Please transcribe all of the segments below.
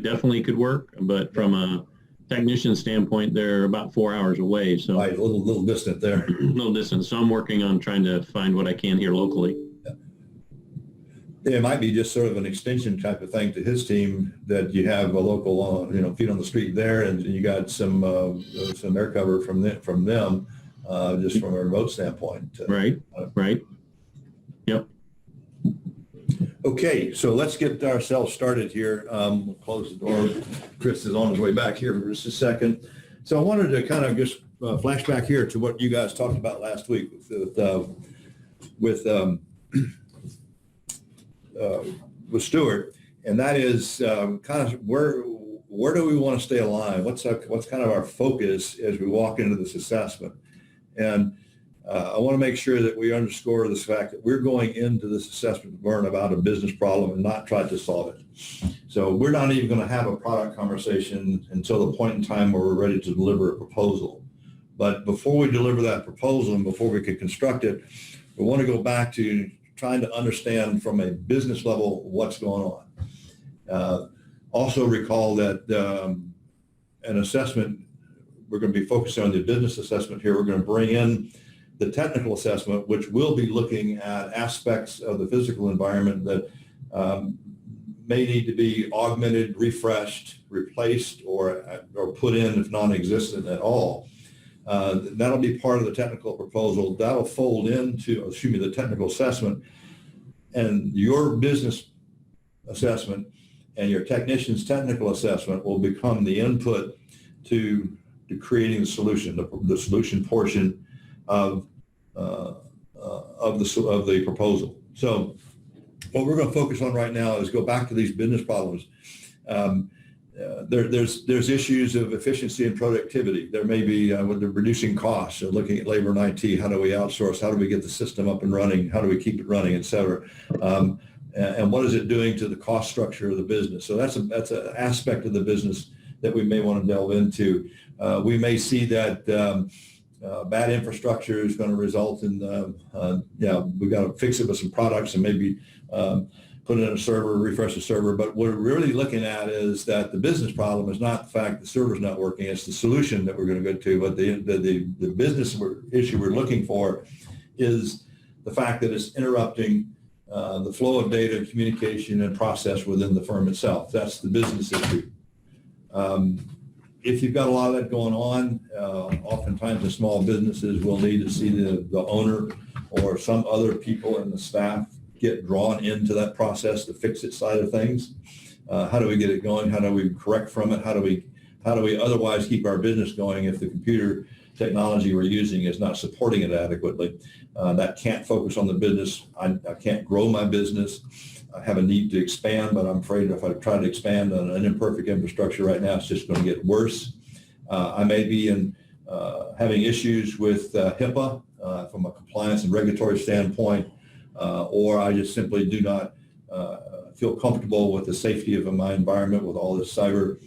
definitely could work, but from a technician standpoint, they're about 4 hours away. So right, a little distant there. a little distance. So I'm working on trying to find what I can here locally. It might be just sort of an extension type of thing to his team, that you have a local, feet on the street there, and you got some air cover from them, just from a remote standpoint. Right. Yep. Okay, so let's get ourselves started here. We'll close the door. Chris is on his way back here for just a second. So I wanted to kind of just flash back here to what you guys talked about last week with Stuart, and that is kind of where do we want to stay aligned? What's kind of our focus as we walk into this assessment? And I want to make sure that we underscore this fact that we're going into this assessment to learn about a business problem and not try to solve it. So we're not even going to have a product conversation until the point in time where we're ready to deliver a proposal. But before we deliver that proposal and before we can construct it, we want to go back to trying to understand from a business level what's going on. Also recall that an assessment, we're going to be focusing on the business assessment here. We're going to bring in the technical assessment, which will be looking at aspects of the physical environment that may need to be augmented, refreshed, replaced, or put in if non-existent at all. That'll be part of the technical proposal. That'll fold into, the technical assessment, and your business assessment and your technician's technical assessment will become the input to creating the solution, the solution portion of the proposal. So what we're going to focus on right now is go back to these business problems. There's issues of efficiency and productivity. There may be with the reducing costs, or looking at labor and IT. How do we outsource? How do we get the system up and running? How do we keep it running, et cetera? And what is it doing to the cost structure of the business? So that's an aspect of the business that we may want to delve into. We may see that bad infrastructure is going to result in, we've got to fix it with some products and maybe put it in a server, refresh the server. But what we're really looking at is that the business problem is not the fact the server's not working, it's the solution that we're going to go to. But the business issue we're looking for is the fact that it's interrupting the flow of data, communication, and process within the firm itself. That's the business issue. If you've got a lot of that going on, oftentimes in small businesses will need to see the owner or some other people in the staff get drawn into that process, the fix-it side of things. How do we get it going? How do we correct from it? How do we otherwise keep our business going if the computer technology we're using is not supporting it adequately? That can't focus on the business. I can't grow my business. I have a need to expand, but I'm afraid if I try to expand on an imperfect infrastructure right now, it's just going to get worse. I may be having issues with HIPAA from a compliance and regulatory standpoint, or I just simply do not feel comfortable with the safety of my environment with all this cyber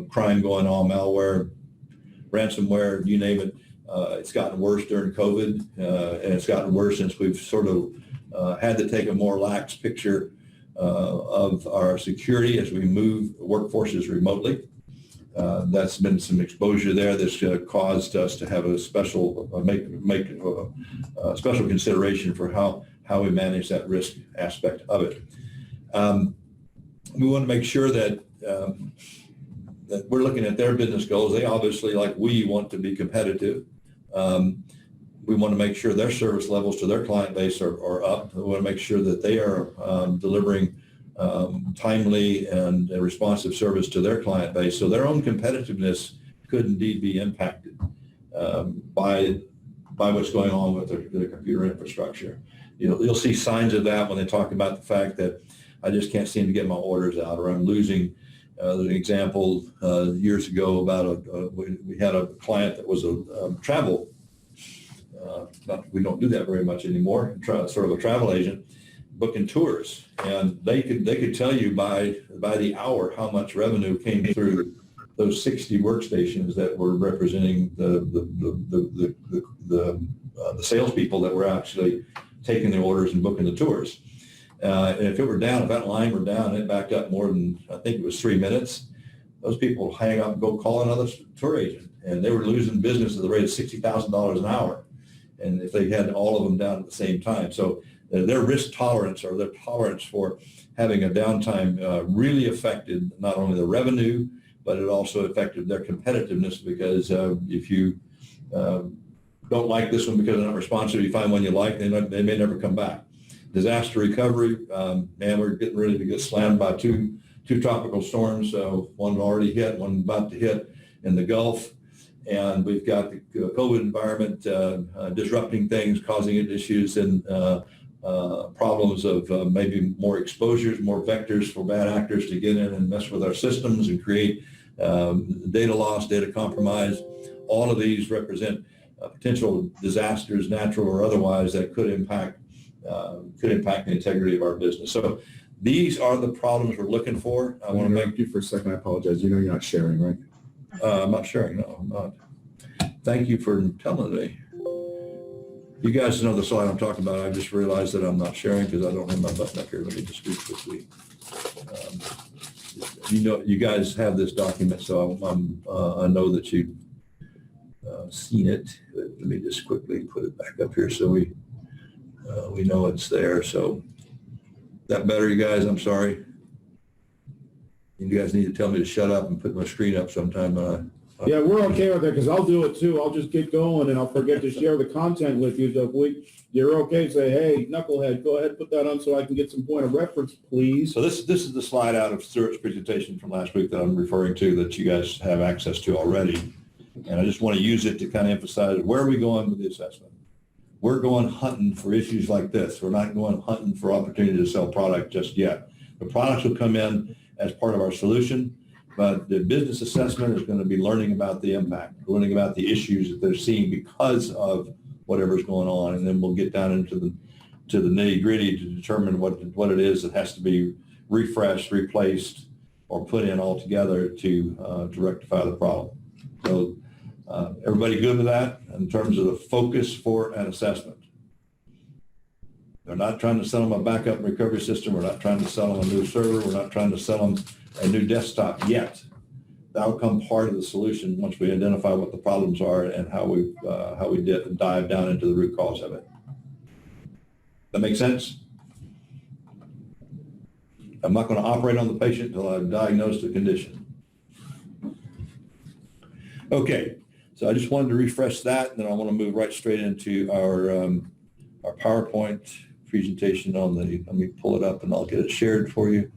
crime going on, malware, ransomware, you name it. It's gotten worse during COVID, and it's gotten worse since we've sort of had to take a more lax picture of our security as we move workforces remotely. That's been some exposure there that's caused us to have a special make a special consideration for how we manage that risk aspect of it. We want to make sure that that we're looking at their business goals. They obviously, like we, want to be competitive. We want to make sure their service levels to their client base are up. We want to make sure that they are delivering timely and responsive service to their client base. So their own competitiveness could indeed be impacted by what's going on with the computer infrastructure. You'll see signs of that when they talk about the fact that I just can't seem to get my orders out, or I'm losing. There's an example years ago about we had a client that was a travel. We don't do that very much anymore. Sort of a travel agent booking tours, and they could tell you by the hour how much revenue came through those 60 workstations that were representing the salespeople that were actually taking the orders and booking the tours. And if that line were down, it backed up more than, I think it was 3 minutes, those people hang up and go call another tour agent. And they were losing business at the rate of $60,000 an hour. And if they had all of them down at the same time. So their risk tolerance, or their tolerance for having a downtime, really affected not only the revenue, but it also affected their competitiveness, because if you don't like this one because they're not responsive, you find one you like, they may never come back. Disaster recovery, man, we're getting ready to get slammed by two tropical storms. So one already hit, one about to hit in the Gulf. And we've got the COVID environment disrupting things, causing issues and problems of maybe more exposures, more vectors for bad actors to get in and mess with our systems and create data loss, data compromise. All of these represent potential disasters, natural or otherwise, that could impact the integrity of our business. So these are the problems we're looking for. I want to make you for a second. I apologize. You know you're not sharing, right? I'm not sharing. No, I'm not. Thank you for telling me. You guys know the slide I'm talking about. I just realized that I'm not sharing because I don't have my button up here. Let me just do quickly. You guys have this document, so I know that you've seen it. Let me just quickly put it back up here so we know it's there. So that better, you guys? I'm sorry. You guys need to tell me to shut up and put my screen up sometime. Yeah, we're okay with that because I'll do it too. I'll just get going and I'll forget to share the content with you. So if you're okay, say, hey, knucklehead, go ahead and put that on so I can get some point of reference, please. So this is the slide out of Stuart's presentation from last week that I'm referring to, that you guys have access to already. And I just want to use it to kind of emphasize, where are we going with the assessment? We're going hunting for issues like this. We're not going hunting for opportunity to sell product just yet. The products will come in as part of our solution, but the business assessment is going to be learning about the impact, learning about the issues that they're seeing because of whatever's going on, and then we'll get down into the nitty gritty to determine what it is that has to be refreshed, replaced, or put in altogether to rectify the problem. So everybody good with that in terms of the focus for an assessment? They're not trying to sell them a backup and recovery system. We're not trying to sell them a new server. We're not trying to sell them a new desktop yet. That'll come part of the solution once we identify what the problems are and how we dive down into the root cause of it. That make sense? I'm not going to operate on the patient until I've diagnosed the condition. Okay, so I just wanted to refresh that, and then I want to move right straight into our PowerPoint presentation on the, let me pull it up and I'll get it shared for you.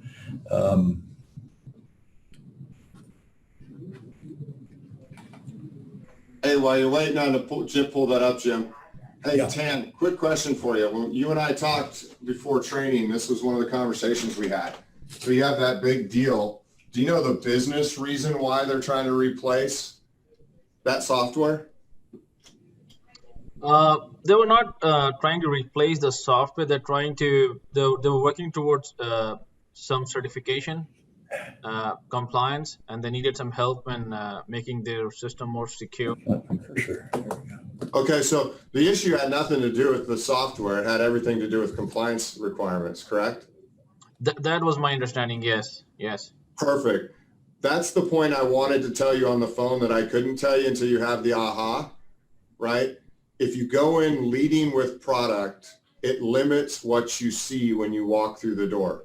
Hey, while you're waiting on Jim, pull that up, Jim. Hey, Yeah. Tan, quick question for you. When you and I talked before training, this was one of the conversations we had. So you have that big deal. Do you know the business reason why they're trying to replace that software? They were not trying to replace the software. They were working towards some certification, compliance, and they needed some help in making their system more secure. For sure. There we go. Okay, so the issue had nothing to do with the software. It had everything to do with compliance requirements, correct? That was my understanding. Yes. Perfect. That's the point I wanted to tell you on the phone that I couldn't tell you until you have the aha, right? If you go in leading with product, it limits what you see when you walk through the door.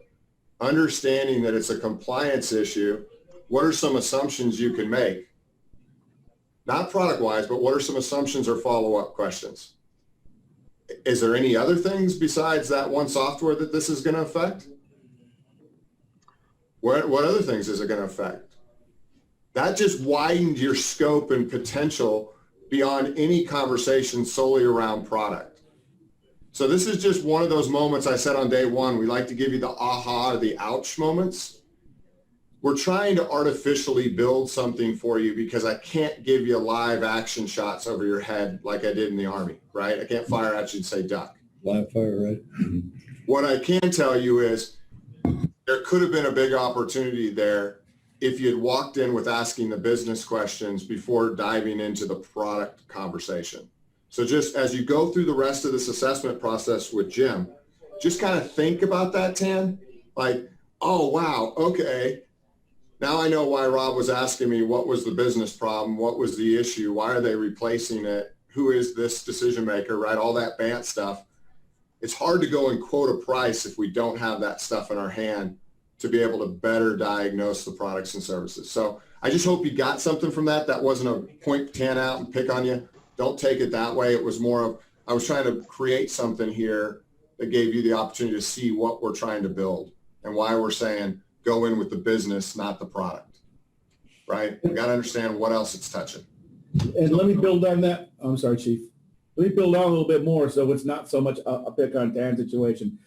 Understanding that it's a compliance issue, what are some assumptions you can make? Not product-wise, but what are some assumptions or follow-up questions? Is there any other things besides that one software that this is going to affect? What other things is it going to affect? That just widened your scope and potential beyond any conversation solely around product. So this is just one of those moments I said on day one, we like to give you the aha or the ouch moments. We're trying to artificially build something for you because I can't give you live action shots over your head like I did in the Army, right? I can't fire at you and say duck. Live fire, right? What I can tell you is there could have been a big opportunity there if you had walked in with asking the business questions before diving into the product conversation. So just as you go through the rest of this assessment process with Jim, just kind of think about that, Tan. Like, oh, wow, okay. Now I know why Rob was asking me what was the business problem, what was the issue, why are they replacing it, who is this decision maker, right? All that BANT stuff. It's hard to go and quote a price if we don't have that stuff in our hand to be able to better diagnose the products and services. So I just hope you got something from that. That wasn't a point Tan out and pick on you. Don't take it that way. It was more of, I was trying to create something here that gave you the opportunity to see what we're trying to build and why we're saying go in with the business, not the product, right? We got to understand what else it's touching. And let me build on that. I'm sorry, Chief. Let me build on a little bit more so it's not so much a pick on Dan's situation.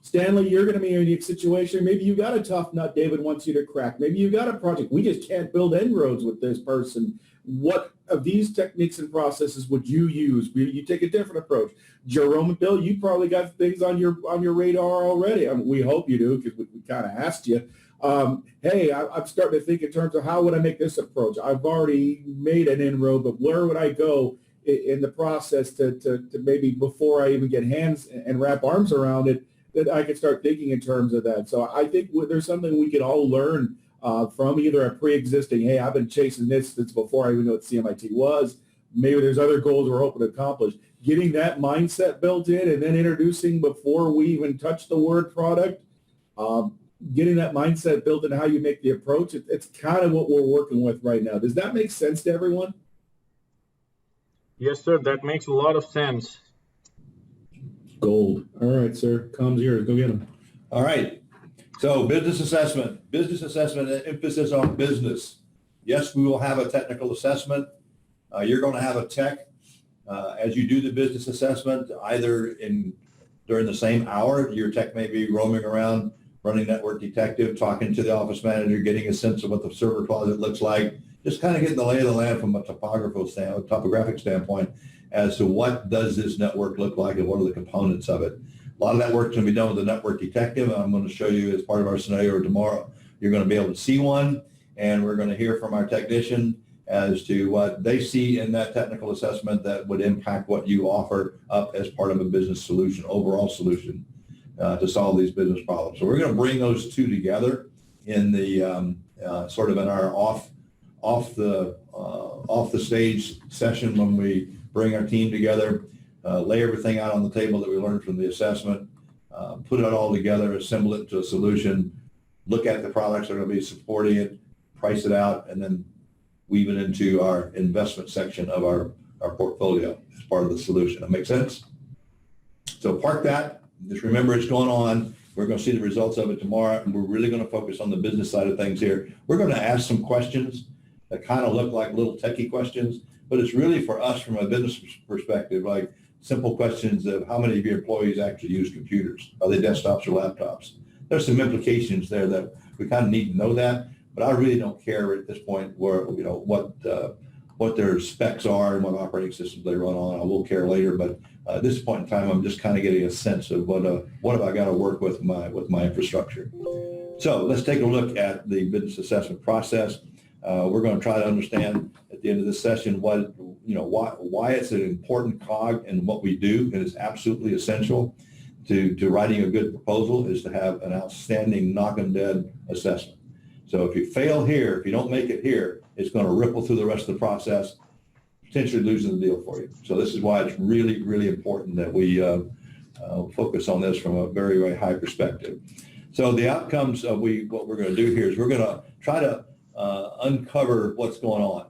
Stanley, you're going to be in a unique situation. Maybe you got a tough nut David wants you to crack. Maybe you got a project. We just can't build inroads with this person. What of these techniques and processes would you use? You take a different approach. Jerome and Bill, you probably got things on your radar already. I mean, we hope you do because we kind of asked you. Hey, I'm starting to think in terms of how would I make this approach? I've already made an inroad, but where would I go in the process to maybe before I even get hands and wrap arms around it, that I could start thinking in terms of that. So I think there's something we could all learn from either a pre-existing, hey, I've been chasing this since before I even knew what CMIT was. Maybe there's other goals we're hoping to accomplish. Getting that mindset built in and then introducing before we even touch the word product, getting that mindset built into how you make the approach, it's kind of what we're working with right now. Does that make sense to everyone? Yes, sir. That makes a lot of sense. Gold. All right, sir. Com's yours. Go get him. All right. So business assessment and emphasis on business. Yes, we will have a technical assessment. You're going to have a tech as you do the business assessment, either during the same hour. Your tech may be roaming around, running network detective, talking to the office manager, getting a sense of what the server closet looks like, just kind of getting the lay of the land from a topographic standpoint as to what does this network look like and what are the components of it. A lot of that work is going to be done with the network detective. I'm going to show you as part of our scenario tomorrow. You're going to be able to see one, and we're going to hear from our technician as to what they see in that technical assessment that would impact what you offer up as part of a business solution, overall solution to solve these business problems. So we're going to bring those two together in the sort of in our off the stage session when we bring our team together, lay everything out on the table that we learned from the assessment, put it all together, assemble it to a solution, look at the products that are going to be supporting it, price it out, and then weave it into our investment section of our portfolio as part of the solution. That makes sense? So park that. Just remember it's going on. We're going to see the results of it tomorrow, and we're really going to focus on the business side of things here. We're going to ask some questions that kind of look like little techie questions, but it's really for us from a business perspective, like simple questions of how many of your employees actually use computers? Are they desktops or laptops? There's some implications there that we kind of need to know that, but I really don't care at this point where, what their specs are and what operating systems they run on. I will care later, but at this point in time, I'm just kind of getting a sense of what have I got to work with my infrastructure. So let's take a look at the business assessment process. We're going to try to understand at the end of this session why it's an important cog in what we do, and it's absolutely essential to writing a good proposal is to have an outstanding knock-'em-dead assessment. So if you fail here, if you don't make it here, it's going to ripple through the rest of the process, potentially losing the deal for you. So this is why it's really, really important that we focus on this from a very, very high perspective. So the outcomes of what we're going to do here is we're going to try to uncover what's going on,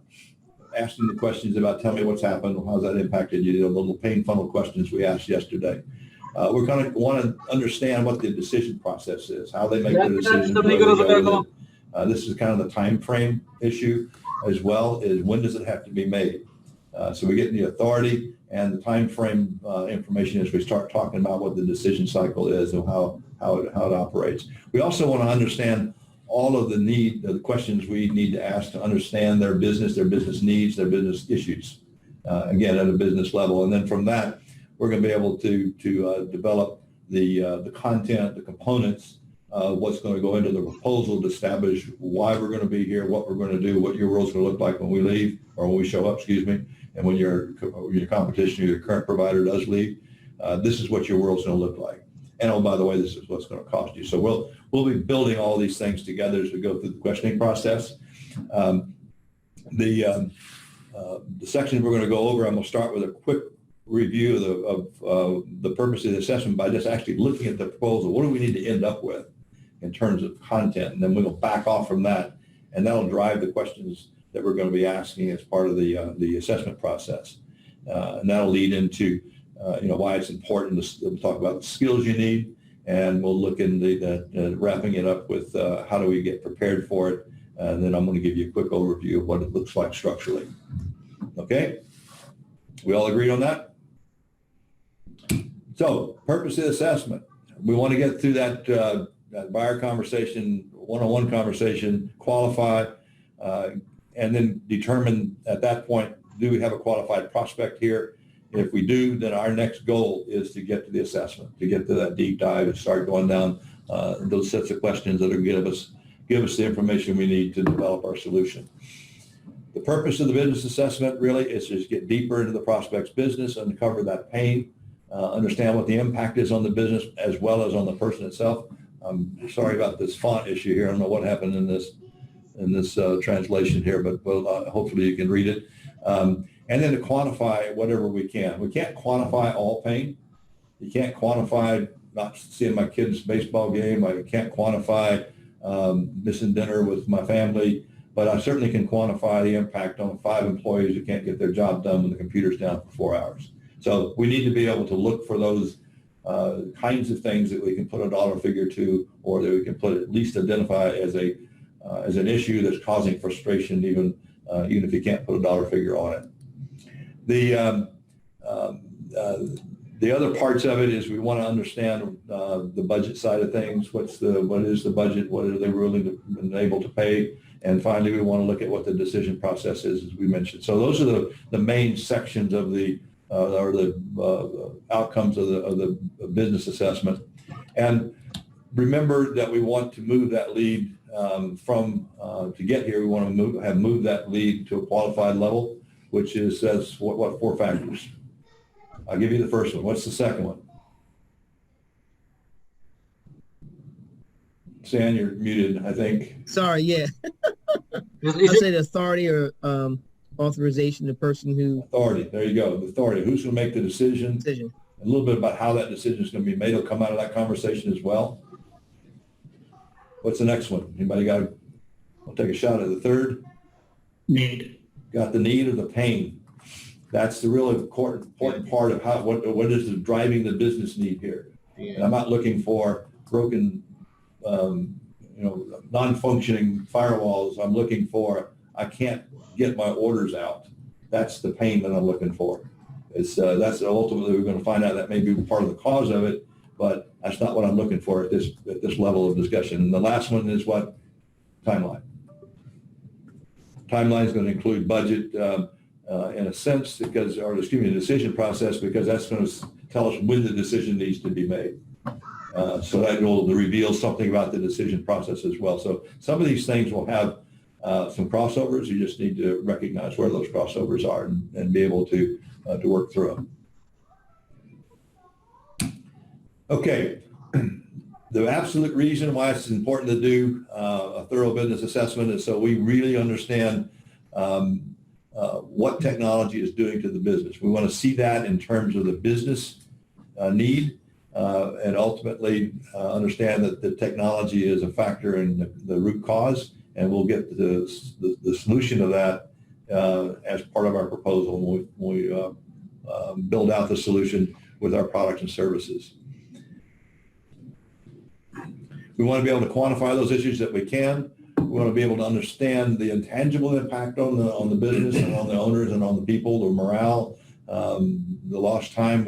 asking the questions about tell me what's happened, how's that impacted you, the little pain funnel questions we asked yesterday. We're going to want to understand what the decision process is, how they make their decisions. This is kind of the time frame issue as well, is when does it have to be made? So we get the authority and the time frame information as we start talking about what the decision cycle is and how it operates. We also want to understand all of the questions we need to ask to understand their business needs, their business issues, again, at a business level. And then from that, we're going to be able to develop the content, the components, what's going to go into the proposal to establish why we're going to be here, what we're going to do, what your role's going to look like when we leave, or when we show up, and when your competition or your current provider does leave. This is what your world's going to look like. And oh, by the way, this is what's going to cost you. So we'll be building all these things together as we go through the questioning process. The section we're going to go over, I'm going to start with a quick review of the purpose of the assessment by just actually looking at the proposal. What do we need to end up with in terms of content? And then we'll back off from that, and that'll drive the questions that we're going to be asking as part of the assessment process. And that'll lead into why it's important to talk about the skills you need, and we'll look into wrapping it up with how do we get prepared for it, and then I'm going to give you a quick overview of what it looks like structurally. Okay? We all agreed on that? So, purpose of the assessment. We want to get through that buyer conversation, one-on-one conversation, qualify, and then determine at that point, do we have a qualified prospect here? If we do, then our next goal is to get to the assessment, to get to that deep dive and start going down those sets of questions that will give us the information we need to develop our solution. The purpose of the business assessment really is just get deeper into the prospect's business, uncover that pain, understand what the impact is on the business as well as on the person itself. I'm sorry about this font issue here. I don't know what happened in this translation here, but hopefully you can read it. And then to quantify whatever we can. We can't quantify all pain. You can't quantify not seeing my kid's baseball game. I can't quantify missing dinner with my family, but I certainly can quantify the impact on 5 employees who can't get their job done when the computer's down for 4 hours. So we need to be able to look for those kinds of things that we can put a dollar figure to, or that we can at least identify as an issue that's causing frustration, even if you can't put a dollar figure on it. The other parts of it is we want to understand the budget side of things. What is the budget? What are they really able to pay? And finally, we want to look at what the decision process is, as we mentioned. So those are the main sections of the outcomes of the business assessment. And remember that we want to move that lead to get here. We want to move that lead to a qualified level, which says what 4 factors. I'll give you the first one. What's the second one? Stan, you're muted, I think. Sorry, yeah. I said authority or authorization, the person who... Authority, there you go, the authority. Who's going to make the decision? A little bit about how that decision is going to be made will come out of that conversation as well. What's the next one? Anybody got I'll take a shot at the third. Need. Got the need or the pain. That's the really important part of what is driving the business need here. Yeah. And I'm not looking for broken, non-functioning firewalls. I'm looking for, I can't get my orders out. That's the pain that I'm looking for. That's ultimately we're going to find out that may be part of the cause of it, but that's not what I'm looking for at this level of discussion. And the last one is what? Timeline. Timeline is going to include budget in a sense, the decision process, because that's going to tell us when the decision needs to be made. So that will reveal something about the decision process as well. So some of these things will have some crossovers. You just need to recognize where those crossovers are and be able to work through them. Okay. The absolute reason why it's important to do a thorough business assessment is so we really understand what technology is doing to the business. We want to see that in terms of the business need, and ultimately understand that the technology is a factor in the root cause, and we'll get the solution of that as part of our proposal when we build out the solution with our products and services. We want to be able to quantify those issues that we can. We want to be able to understand the intangible impact on the business and on the owners and on the people, the morale, the lost time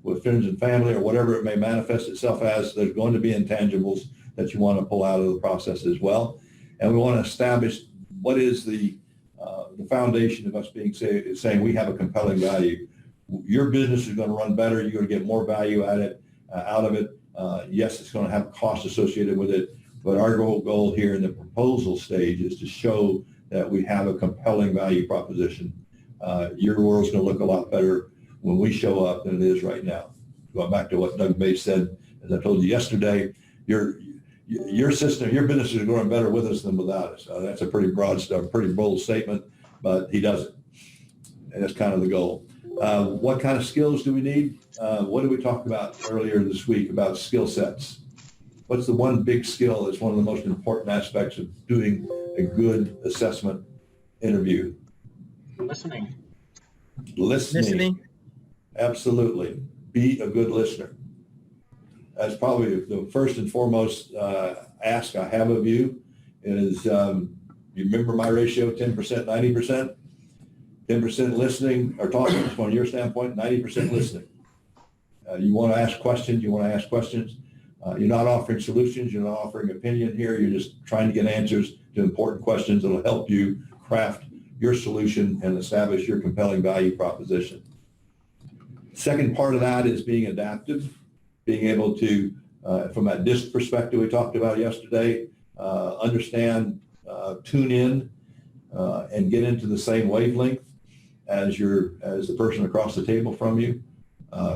with friends and family, or whatever it may manifest itself as. There's going to be intangibles that you want to pull out of the process as well. And we want to establish what is the foundation of us saying we have a compelling value. Your business is going to run better. You're going to get more value out of it. Yes, it's going to have cost associated with it, but our goal here in the proposal stage is to show that we have a compelling value proposition. Your world's going to look a lot better when we show up than it is right now. Going back to what Doug May said as I told you yesterday, your system, your business is going better with us than without us. That's a pretty broad stuff, pretty bold statement, but he does it. And that's kind of the goal. What kind of skills do we need? What did we talk about earlier this week about skill sets? What's the one big skill that's one of the most important aspects of doing a good assessment interview? Listening. Listening. Absolutely. Be a good listener. That's probably the first and foremost ask I have of you is, you remember my ratio, 10%, 90%? 10% listening or talking from your standpoint, 90% listening. You want to ask questions, You're not offering solutions, you're not offering opinion here, you're just trying to get answers to important questions that will help you craft your solution and establish your compelling value proposition. Second part of that is being adaptive, being able to, from that DISC perspective we talked about yesterday, understand, tune in, and get into the same wavelength as the person across the table from you.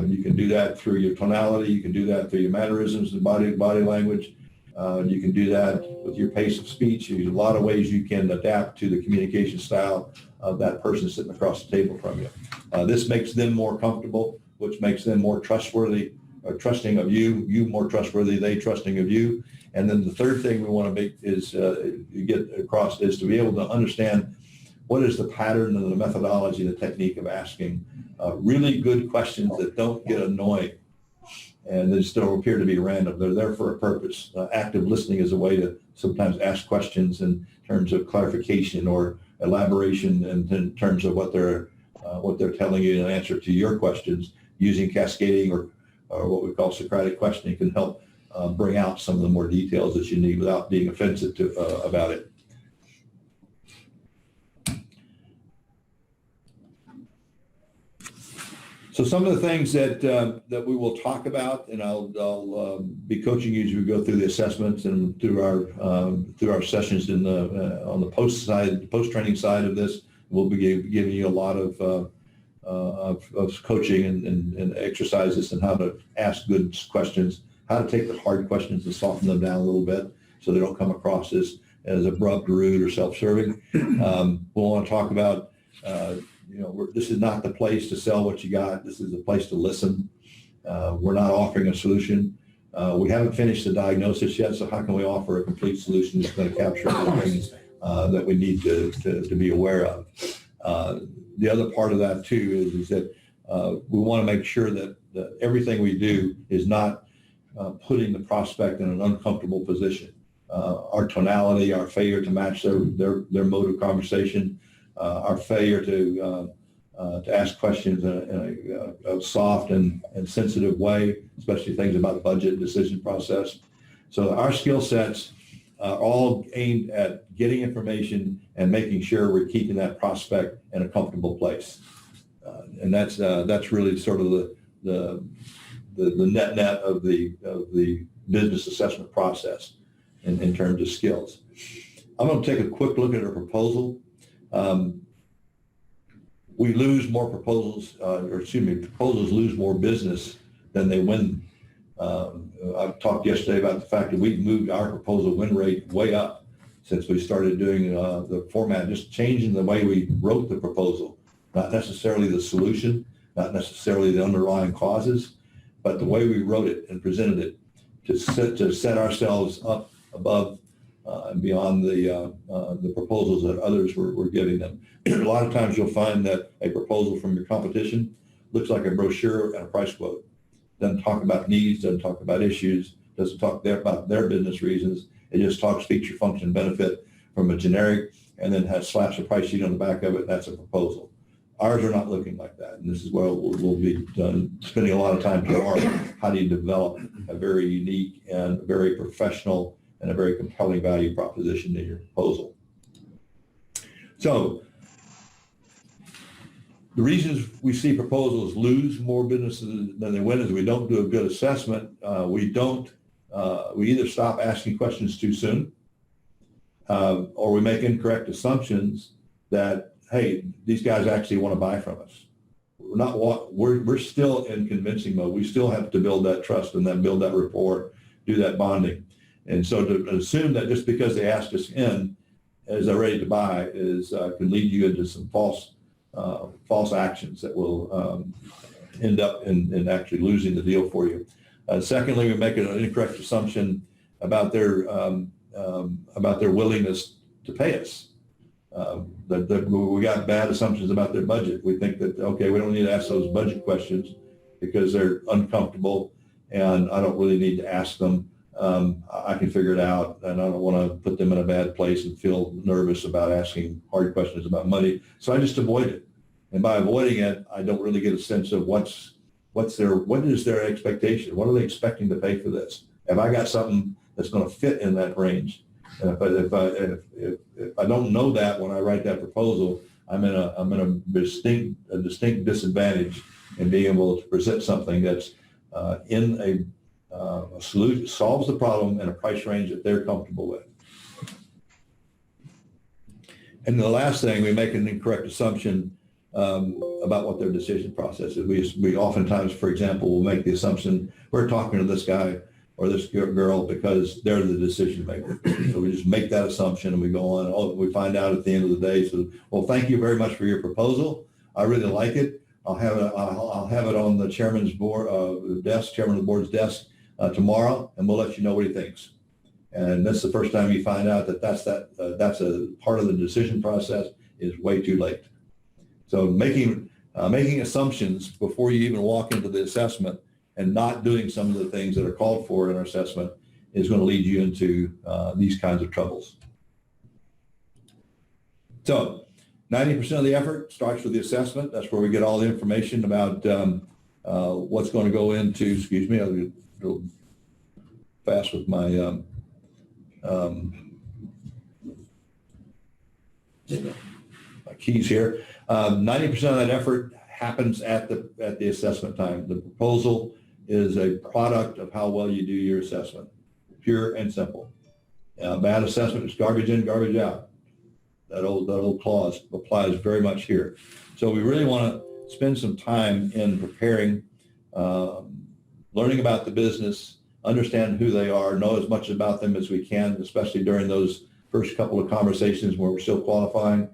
You can do that through your tonality. You can do that through your mannerisms and body language. You can do that with your pace of speech. There's a lot of ways you can adapt to the communication style of that person sitting across the table from you. This makes them more comfortable, which makes them more trustworthy, or trusting of you, you more trustworthy, they trusting of you. And then the third thing we want to make is get across is to be able to understand what is the pattern and the methodology, the technique of asking really good questions that don't get annoying and they just don't appear to be random. They're there for a purpose. Active listening is a way to sometimes ask questions in terms of clarification or elaboration in terms of what they're telling you in answer to your questions. Using cascading or what we call Socratic questioning can help bring out some of the more details that you need without being offensive about it. So some of the things that we will talk about, and I'll be coaching you as we go through the assessments and through our sessions on the post training side of this. We'll be giving you a lot of coaching and exercises and how to ask good questions, how to take the hard questions and soften them down a little bit so they don't come across as abrupt, rude, or self-serving. We'll want to talk about. This is not the place to sell what you got. This is the place to listen. We're not offering a solution. We haven't finished the diagnosis yet, so how can we offer a complete solution that's going to capture everything that we need to be aware of? The other part of that too is that we want to make sure that everything we do is not putting the prospect in an uncomfortable position. Our tonality, our failure to match their mode of conversation, our failure to ask questions in a soft and sensitive way, especially things about budget and decision process. So our skill sets are all aimed at getting information and making sure we're keeping that prospect in a comfortable place. And that's really sort of the net of the business assessment process in terms of skills. I'm going to take a quick look at our proposal. We lose more proposals, proposals lose more business than they win. I talked yesterday about the fact that we've moved our proposal win rate way up since we started doing the format, just changing the way we wrote the proposal, not necessarily the solution, not necessarily the underlying causes, but the way we wrote it and presented it to set ourselves up above and beyond the proposals that others were giving them. A lot of times you'll find that a proposal from your competition looks like a brochure and a price quote. Doesn't talk about needs, doesn't talk about issues, doesn't talk about their business reasons. It just talks feature, function, benefit from a generic, and then slaps a price sheet on the back of it. That's a proposal. Ours are not looking like that, and this is where we'll be spending a lot of time tomorrow. How do you develop a very unique and very professional and a very compelling value proposition in your proposal? So the reasons we see proposals lose more businesses than they win is we don't do a good assessment. We either stop asking questions too soon, or we make incorrect assumptions that, hey, these guys actually want to buy from us. we're still in convincing mode. We still have to build that trust and then build that rapport, do that bonding. And so to assume that just because they asked us in as they're ready to buy can lead you into some false actions that will end up in actually losing the deal for you. Secondly, we make an incorrect assumption about their willingness to pay us. We got bad assumptions about their budget. We think that, okay, we don't need to ask those budget questions because they're uncomfortable and I don't really need to ask them. I can figure it out and I don't want to put them in a bad place and feel nervous about asking hard questions about money. So I just avoid it. And by avoiding it, I don't really get a sense of what is their expectation? What are they expecting to pay for this? Have I got something that's going to fit in that range? And if I don't know that when I write that proposal, I'm in a distinct disadvantage in being able to present something that's in a solution, solves the problem in a price range that they're comfortable with. And the last thing, we make an incorrect assumption about what their decision process is. We oftentimes, for example, will make the assumption we're talking to this guy or this girl because they're the decision maker. So we just make that assumption and we go on. Oh, we find out at the end of the day. So, well, thank you very much for your proposal. I really like it. I'll have it on the chairman's board desk, chairman of the board's desk tomorrow, and we'll let you know what he thinks. And that's the first time you find out that that's a part of the decision process is way too late. So making assumptions before you even walk into the assessment and not doing some of the things that are called for in our assessment is going to lead you into these kinds of troubles. So 90% of the effort starts with the assessment. That's where we get all the information about what's going to go into, excuse me, I'll get a little fast with my keys here. 90% of that effort happens at the assessment time. The proposal is a product of how well you do your assessment, pure and simple. Bad assessment is garbage in, garbage out. That old clause applies very much here. So we really want to spend some time in preparing, learning about the business, understand who they are, know as much about them as we can, especially during those first couple of conversations where we're still qualifying,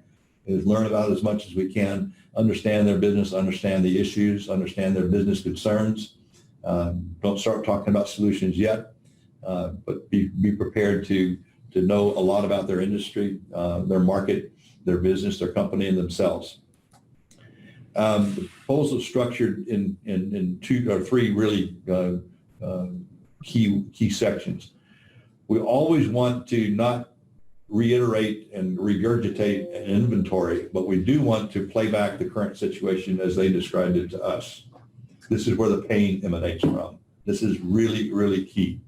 is learn about as much as we can, understand their business, understand the issues, understand their business concerns. Don't start talking about solutions yet, but be prepared to know a lot about their industry, their market, their business, their company, and themselves. The proposal is structured in two or three really key sections. We always want to not reiterate and regurgitate an inventory, but we do want to play back the current situation as they described it to us. This is where the pain emanates from. This is really, really key.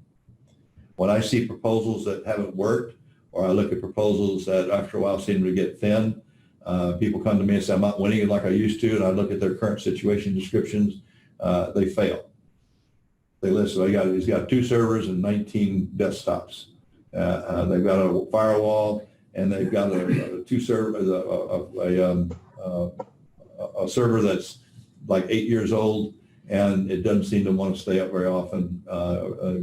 When I see proposals that haven't worked, or I look at proposals that after a while seem to get thin, people come to me and say, I'm not winning it like I used to, and I look at their current situation descriptions, they fail. They list, he's got 2 servers and 19 desktops. They've got a firewall, and they've got a server that's like 8 years old, and it doesn't seem to want to stay up very often,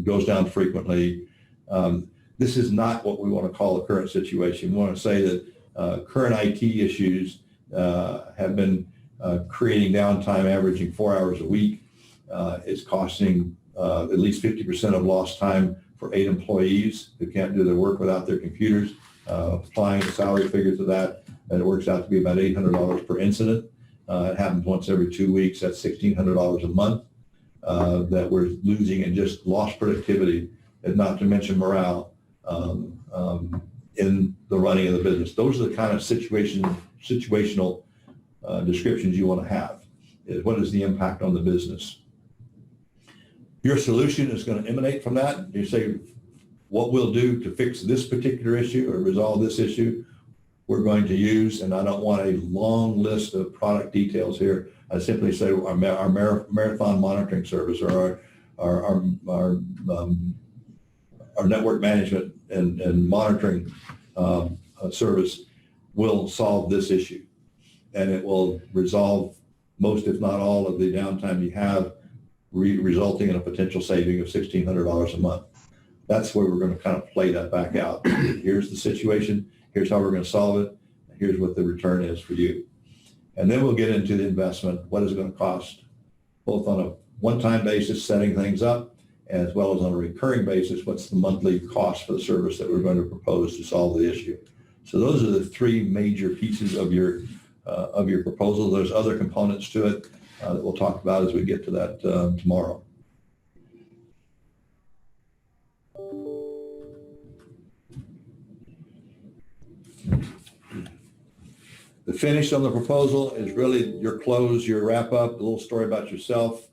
goes down frequently. This is not what we want to call a current situation. We want to say that current IT issues have been creating downtime averaging 4 hours a week. It's costing at least 50% of lost time for 8 employees who can't do their work without their computers. Applying the salary figure to that, and it works out to be about $800 per incident. It happens once every 2 weeks. That's $1,600 a month that we're losing in just lost productivity, and not to mention morale in the running of the business. Those are the kind of situational descriptions you want to have. Is what is the impact on the business? Your solution is going to emanate from that. You say, what we'll do to fix this particular issue or resolve this issue, we're going to use, and I don't want a long list of product details here. I simply say our marathon monitoring service, or our network management and monitoring service will solve this issue, and it will resolve most, if not all, of the downtime you have, resulting in a potential saving of $1,600 a month. That's where we're going to kind of play that back out. Here's the situation. Here's how we're going to solve it. Here's what the return is for you. And then we'll get into the investment. What is it going to cost, both on a one-time basis, setting things up, as well as on a recurring basis, what's the monthly cost for the service that we're going to propose to solve the issue. So those are the three major pieces of your proposal. There's other components to it that we'll talk about as we get to that tomorrow. The finish on the proposal is really your close, your wrap up, a little story about yourself,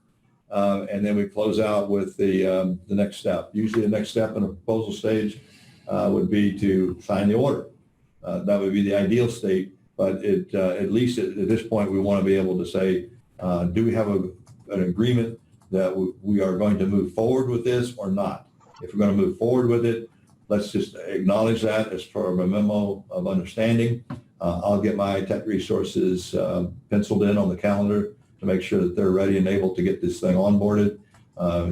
and then we close out with the next step. Usually the next step in a proposal stage would be to sign the order. That would be the ideal state, but at least at this point we want to be able to say, do we have an agreement that we are going to move forward with this or not? If we're going to move forward with it, let's just acknowledge that as part of a memo of understanding. I'll get my tech resources penciled in on the calendar to make sure that they're ready and able to get this thing onboarded.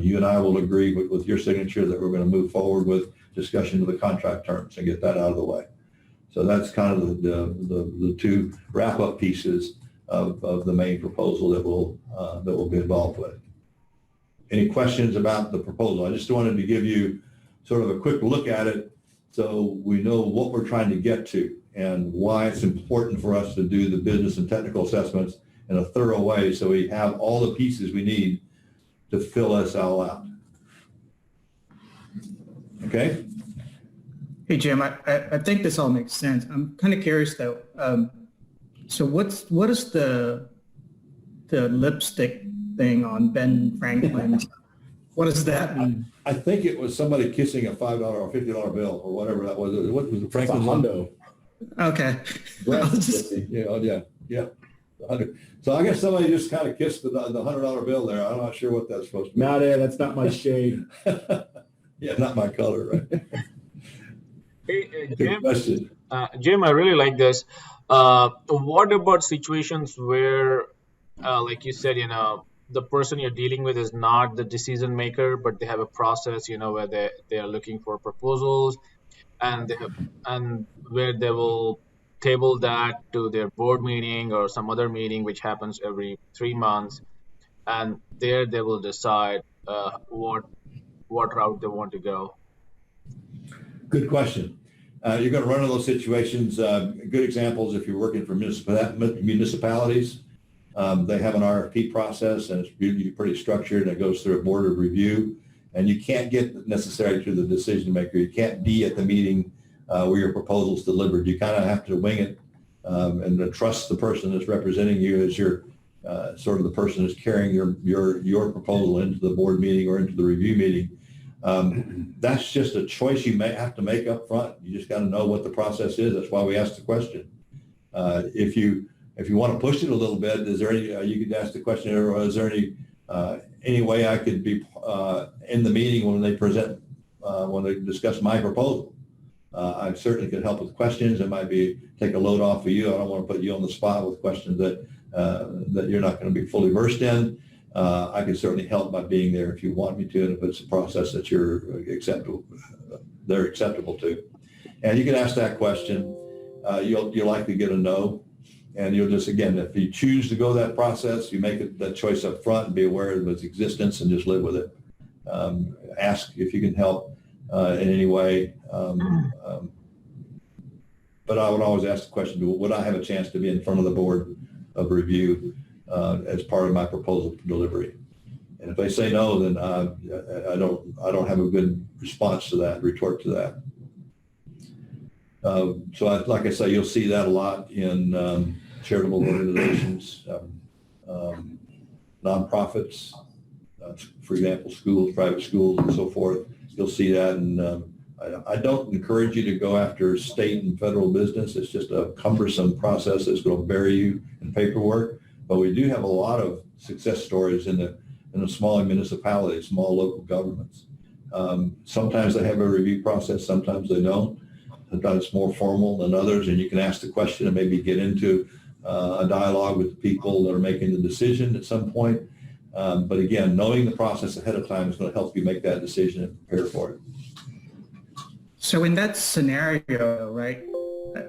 You and I will agree with your signature that we're going to move forward with discussion of the contract terms and get that out of the way. So that's kind of the two wrap-up pieces of the main proposal that we'll be involved with. Any questions about the proposal? I just wanted to give you sort of a quick look at it so we know what we're trying to get to and why it's important for us to do the business and technical assessments in a thorough way so we have all the pieces we need to fill us all out. Okay? Hey, Jim, I think this all makes sense. I'm kind of curious, though. So what is the lipstick thing on Ben Franklin? What does that mean? I think it was somebody kissing a $5 or $50 bill or whatever that was. What was the Franklin Hundo? Okay. Yeah. So I guess somebody just kind of kissed the $100 bill there. I'm not sure what that's supposed to be. Not it. That's not my shade. Yeah, not my color, right? Hey, Good Jim, question. Jim, I really like this. What about situations where, like you said, the person you're dealing with is not the decision maker, but they have a process, where they are looking for proposals, and where they will table that to their board meeting or some other meeting which happens every 3 months, and there they will decide what route they want to go. Good question. You're going to run into those situations. Good examples if you're working for municipalities. They have an RFP process and it's usually pretty structured and it goes through a board of review. And you can't get necessarily to the decision maker. You can't be at the meeting where your proposal is delivered. You kind of have to wing it and trust the person that's representing you as your sort of the person that's carrying your proposal into the board meeting or into the review meeting. That's just a choice you may have to make up front. You just got to know what the process is. That's why we asked the question. If you want to push it a little bit, is there any? You could ask the question, or is there any way I could be in the meeting when they present, when they discuss my proposal? I certainly could help with questions. It might be take a load off of you. I don't want to put you on the spot with questions that you're not going to be fully versed in. I can certainly help by being there if you want me to, and if it's a process that they're acceptable to. And you can ask that question. You'll likely get a no, and you'll just, again, if you choose to go that process, you make that choice up front and be aware of its existence and just live with it. Ask if you can help in any way. But I would always ask the question, would I have a chance to be in front of the board of review as part of my proposal delivery? And if they say no, then I don't have a good response to that, retort to that. So like I say, you'll see that a lot in charitable organizations, nonprofits, for example, schools, private schools, and so forth. You'll see that, and I don't encourage you to go after state and federal business. It's just a cumbersome process that's going to bury you in paperwork. But we do have a lot of success stories in the smaller municipalities, small local governments. Sometimes they have a review process, sometimes they don't. Sometimes it's more formal than others, and you can ask the question and maybe get into a dialogue with the people that are making the decision at some point. But again, knowing the process ahead of time is going to help you make that decision and prepare for it. So in that scenario, right,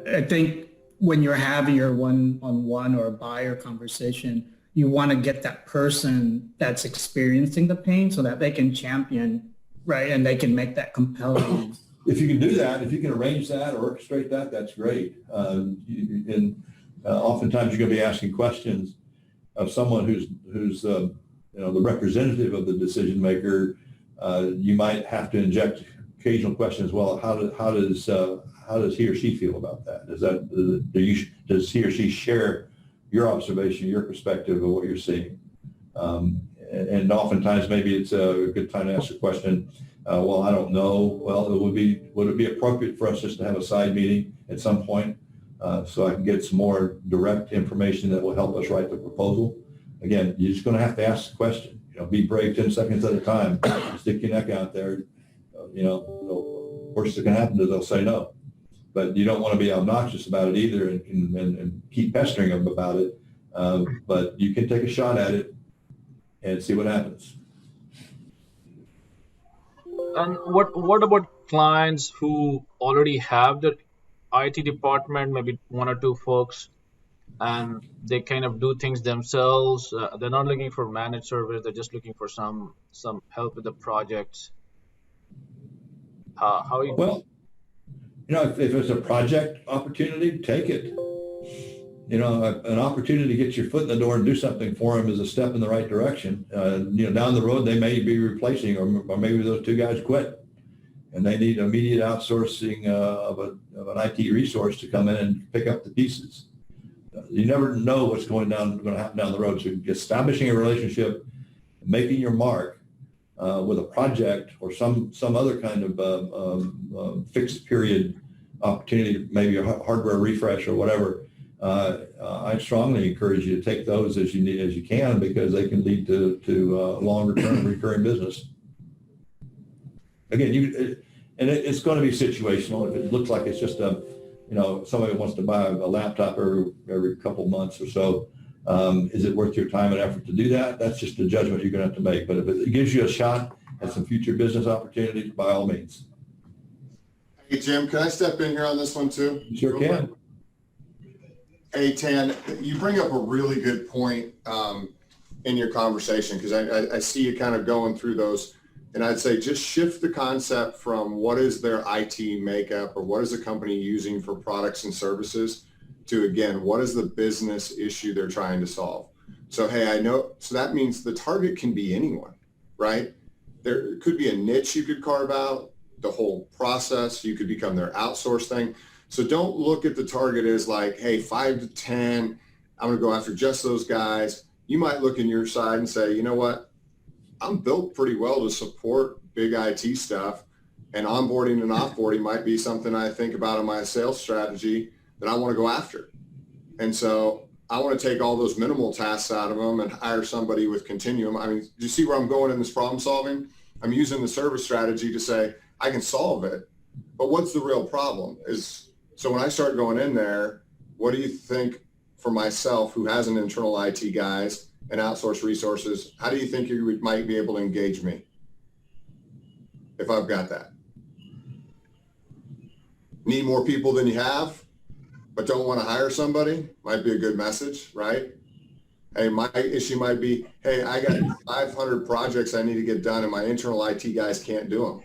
I think when you're having your one-on-one or buyer conversation, you want to get that person that's experiencing the pain so that they can champion, right, and they can make that compelling. If you can do that, if you can arrange that or orchestrate that, that's great. Oftentimes you're going to be asking questions of someone who's the representative of the decision maker. You might have to inject occasional questions. Well, how does he or she feel about that? Does he or she share your observation, your perspective of what you're seeing? And oftentimes maybe it's a good time to ask a question. Well, I don't know. Well, would it be appropriate for us just to have a side meeting at some point so I can get some more direct information that will help us write the proposal? Again, you're just going to have to ask the question. Be brave 10 seconds at a time. Stick your neck out there. The worst that can happen is they'll say no. But you don't want to be obnoxious about it either and keep pestering them about it. But you can take a shot at it and see what happens. And what about clients who already have the IT department, maybe one or two folks, and they kind of do things themselves? They're not looking for managed service. They're just looking for some help with the projects. How are you? Well, if it's a project opportunity, take it. An opportunity to get your foot in the door and do something for them is a step in the right direction. Down the road, they may be replacing, or maybe those two guys quit, and they need immediate outsourcing of an IT resource to come in and pick up the pieces. You never know what's going to happen down the road. So establishing a relationship, making your mark with a project or some other kind of fixed period opportunity, maybe a hardware refresh or whatever. I strongly encourage you to take those as you can, because they can lead to longer term recurring business. Again, it's going to be situational. If it looks like it's just somebody wants to buy a laptop every couple months or so, is it worth your time and effort to do that? That's just a judgment you're going to have to make. But if it gives you a shot at some future business opportunities, by all means. Hey, Jim, can I step in here on this one too? Sure can. Hey, Tan, you bring up a really good point in your conversation, because I see you kind of going through those. And I'd say just shift the concept from what is their IT makeup or what is the company using for products and services to, again, what is the business issue they're trying to solve? So, hey, I know, so that means the target can be anyone, right? There could be a niche you could carve out, the whole process, you could become their outsource thing. So don't look at the target as like, hey, 5 to 10, I'm going to go after just those guys. You might look in your side and say, you know what? I'm built pretty well to support big IT stuff, and onboarding and offboarding might be something I think about in my sales strategy that I want to go after. And so I want to take all those minimal tasks out of them and hire somebody with continuum. I mean, do you see where I'm going in this problem solving? I'm using the service strategy to say, I can solve it, but what's the real problem? So when I start going in there, what do you think for myself, who has an internal IT guys and outsource resources, how do you think you might be able to engage me if I've got that? Need more people than you have, but don't want to hire somebody? Might be a good message, right? Hey, my issue might be, hey, I got 500 projects I need to get done and my internal IT guys can't do them.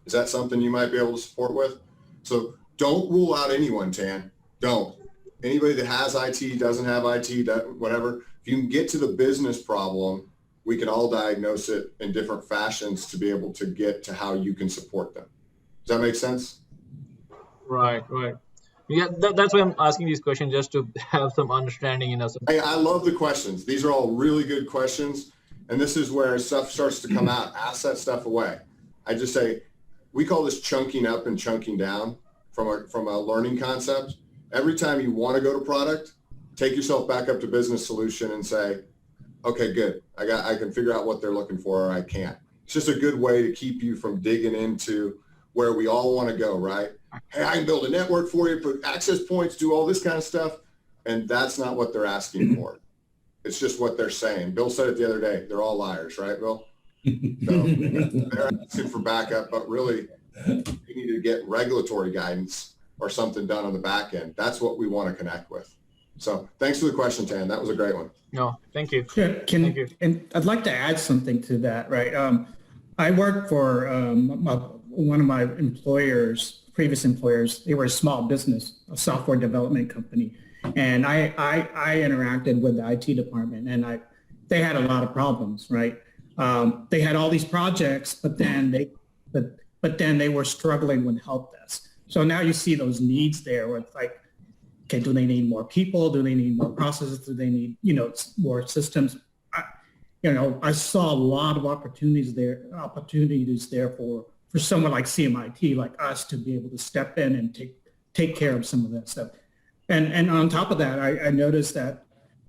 Is that something you might be able to support with? So don't rule out anyone, Tan. Don't. Anybody that has IT, doesn't have IT, whatever. If you can get to the business problem, we can all diagnose it in different fashions to be able to get to how you can support them. Does that make sense? Right. Yeah, that's why I'm asking these questions, just to have some understanding. Hey, I love the questions. These are all really good questions. And this is where stuff starts to come out. Ask that stuff away. I just say, we call this chunking up and chunking down from a learning concept. Every time you want to go to product, take yourself back up to business solution and say, okay, good. I can figure out what they're looking for, or I can't. It's just a good way to keep you from digging into where we all want to go, right? Hey, I can build a network for you, put access points, do all this kind of stuff. And that's not what they're asking for. It's just what they're saying. Bill said it the other day. They're all liars, right, Bill? So they're asking for backup, but really they need to get regulatory guidance or something done on the back end. That's what we want to connect with. So thanks for the question, Tan. That was a great one. No, thank you. Yeah, Thank you. And I'd like to add something to that, right? I worked for one of my previous employers. They were a small business, a software development company. And I interacted with the IT department, and they had a lot of problems, right? They had all these projects, but then they were struggling with help desk. So now you see those needs there where it's like, okay, do they need more people? Do they need more processes? Do they need, more systems? I saw a lot of opportunities there for someone like CMIT, like us, to be able to step in and take care of some of that stuff. And on top of that, I noticed that,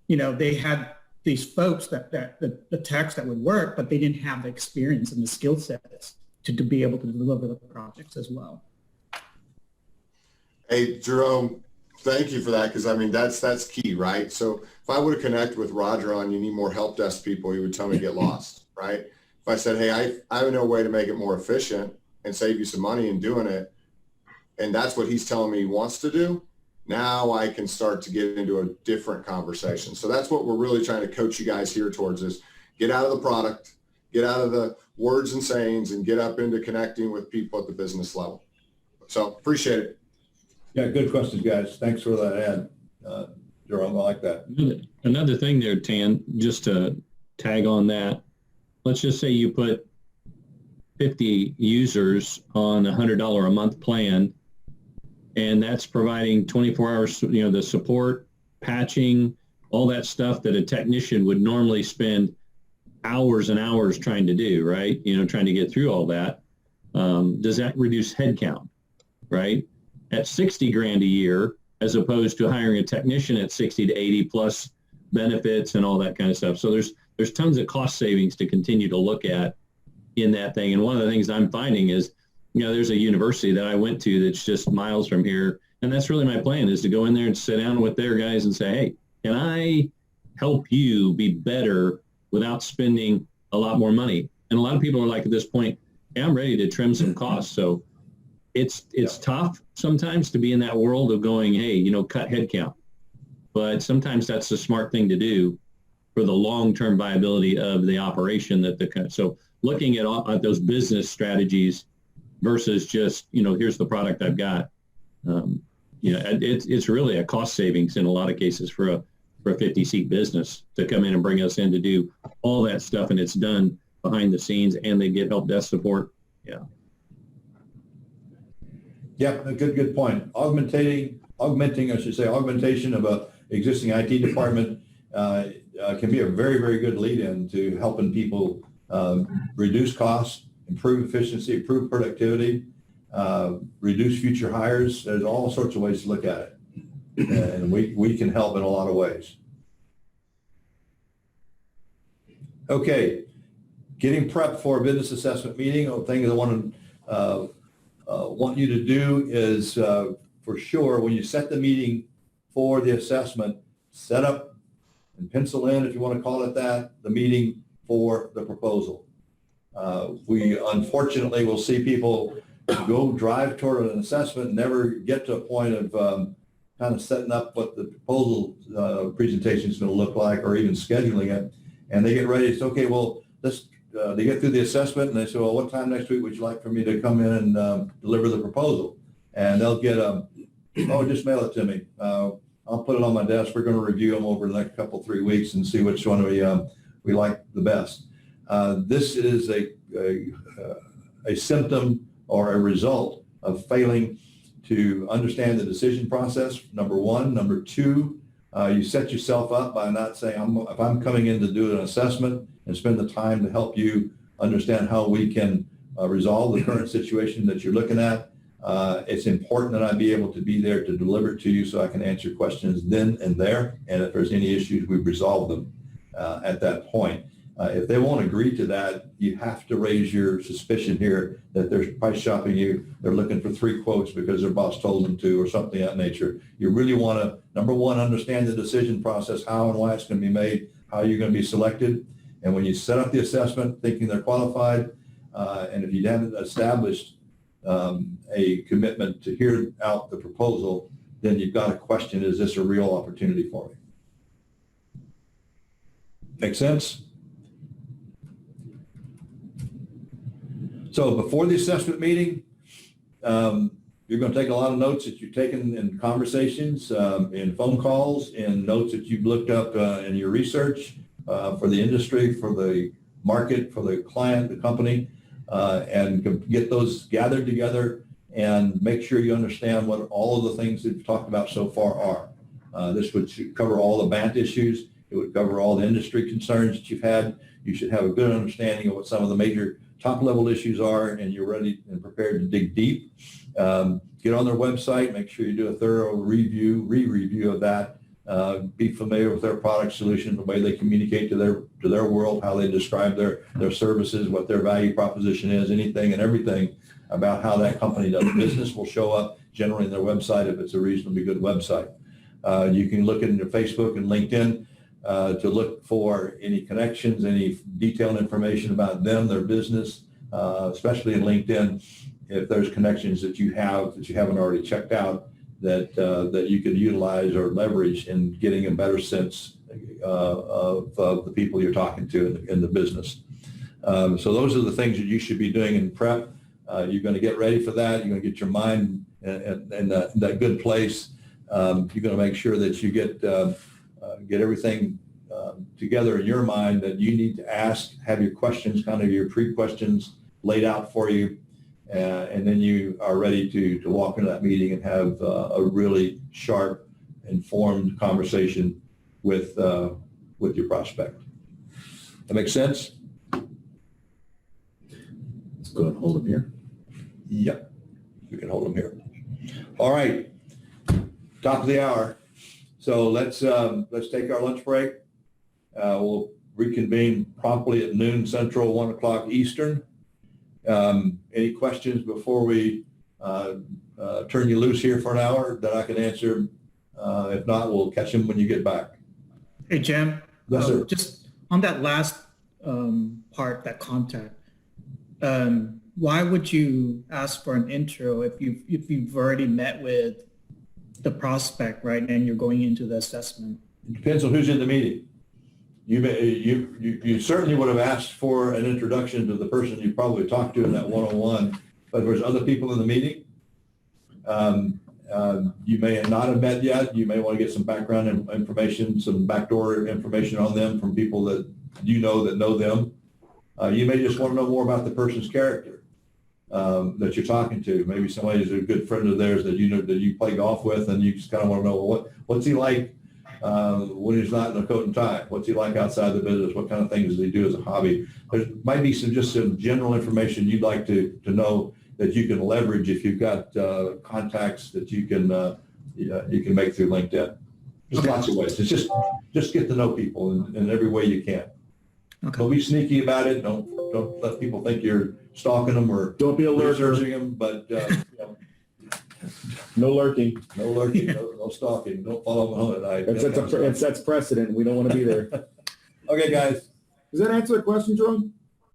they had these folks the techs that would work, but they didn't have the experience and the skill sets to be able to deliver the projects as well. Hey, Jerome, thank you for that, because I mean that's key, right? So if I were to connect with Roger on you need more help desk people, he would tell me get lost, right? If I said, hey, I know a way to make it more efficient and save you some money in doing it, and that's what he's telling me he wants to do, now I can start to get into a different conversation. So that's what we're really trying to coach you guys here towards, is get out of the product, get out of the words and sayings, and get up into connecting with people at the business level. So appreciate it. Yeah, good questions, guys. Thanks for that ad, Jerome. I like that. Another thing there, Tan, just to tag on that, let's just say you put 50 users on a $100 a month plan, and that's providing 24 hours, the support, patching, all that stuff that a technician would normally spend hours and hours trying to do, right? Trying to get through all that. Does that reduce headcount, right? At 60 grand a year, as opposed to hiring a technician at 60 to 80 plus benefits and all that kind of stuff. So there's tons of cost savings to continue to look at in that thing. And one of the things I'm finding is, there's a university that I went to that's just miles from here. And that's really my plan, is to go in there and sit down with their guys and say, hey, can I help you be better without spending a lot more money? And a lot of people are like, at this point, hey, I'm ready to trim some costs. So it's tough sometimes to be in that world of going, hey, cut headcount. But sometimes that's the smart thing to do for the long-term viability of the operation. So looking at those business strategies versus just, here's the product I've got. It's really a cost savings in a lot of cases for a 50-seat business to come in and bring us in to do all that stuff, and it's done behind the scenes, and they get help desk support. Yeah. Yeah, a good point. Augmentation of a existing IT department can be a very, very good lead-in to helping people reduce costs, improve efficiency, improve productivity, reduce future hires. There's all sorts of ways to look at it. And we can help in a lot of ways. Okay, getting prepped for a business assessment meeting. The thing I want you to do is, for sure, when you set the meeting for the assessment, set up and pencil in, if you want to call it that, the meeting for the proposal. We unfortunately will see people go drive toward an assessment and never get to a point of kind of setting up what the proposal presentation is going to look like, or even scheduling it. And they get ready. It's okay, well, they get through the assessment and they say, well, what time next week would you like for me to come in and deliver the proposal? And they'll get just mail it to me. I'll put it on my desk. We're going to review them over the next 3 weeks and see which one we like the best. This is a symptom or a result of failing to understand the decision process, number one. Number two, you set yourself up by not saying, if I'm coming in to do an assessment and spend the time to help you understand how we can resolve the current situation that you're looking at, it's important that I be able to be there to deliver it to you so I can answer questions then and there. And if there's any issues, we resolve them at that point. If they won't agree to that, you have to raise your suspicion here that they're price shopping you. They're looking for 3 quotes because their boss told them to, or something of that nature. You really want to, number one, understand the decision process, how and why it's going to be made, how you're going to be selected. And when you set up the assessment thinking they're qualified, and if you haven't established a commitment to hear out the proposal, then you've got to question, is this a real opportunity for me? Make sense? So before the assessment meeting, you're going to take a lot of notes that you've taken in conversations, in phone calls, in notes that you've looked up in your research for the industry, for the market, for the client, the company, and get those gathered together and make sure you understand what all of the things that we've talked about so far are. This would cover all the BANT issues. It would cover all the industry concerns that you've had. You should have a good understanding of what some of the major top-level issues are, and you're ready and prepared to dig deep. Get on their website, make sure you do a thorough re-review of that. Be familiar with their product solution, the way they communicate to their world, how they describe their services, what their value proposition is, anything and everything about how that company does business will show up generally in their website if it's a reasonably good website. You can look into Facebook and LinkedIn to look for any connections, any detailed information about them, their business, especially in LinkedIn, if there's connections that you have that you haven't already checked out that you could utilize or leverage in getting a better sense of the people you're talking to in the business. So those are the things that you should be doing in prep. You're going to get ready for that. You're going to get your mind in that good place. You're going to make sure that you get everything together in your mind that you need to ask, have your questions, kind of your pre-questions laid out for you, and then you are ready to walk into that meeting and have a really sharp, informed conversation with your prospect. That makes sense? Let's go ahead and hold them here. Yep, we can hold them here. All right, top of the hour. So let's take our lunch break. We'll reconvene promptly at noon Central, 1 o'clock Eastern. Any questions before we turn you loose here for an hour that I can answer? If not, we'll catch them when you get back. Hey, Jim. Yes, sir. Just on that last part, that contact, why would you ask for an intro if you've already met with the prospect, right, and you're going into the assessment? It depends on who's in the meeting. You certainly would have asked for an introduction to the person you probably talked to in that one-on-one, but there's other people in the meeting. You may not have met yet. You may want to get some background information, some backdoor information on them from people that you know that know them. You may just want to know more about the person's character that you're talking to. Maybe somebody who's a good friend of theirs that you know that you play golf with, and you just kind of want to know what's he like when he's not in a coat and tie. What's he like outside the business? What kind of things does he do as a hobby? There might be some general information you'd like to know that you can leverage if you've got contacts that you can make through LinkedIn. There's lots of ways. It's just get to know people in every way you can. Okay. Don't be sneaky about it. Don't let people think you're stalking them or Don't be a lurker. researching them. But No lurking. no lurking, no stalking. Don't follow them home at night. That's precedent. We don't want to be there. Okay, guys. Does that answer the question, Jerome?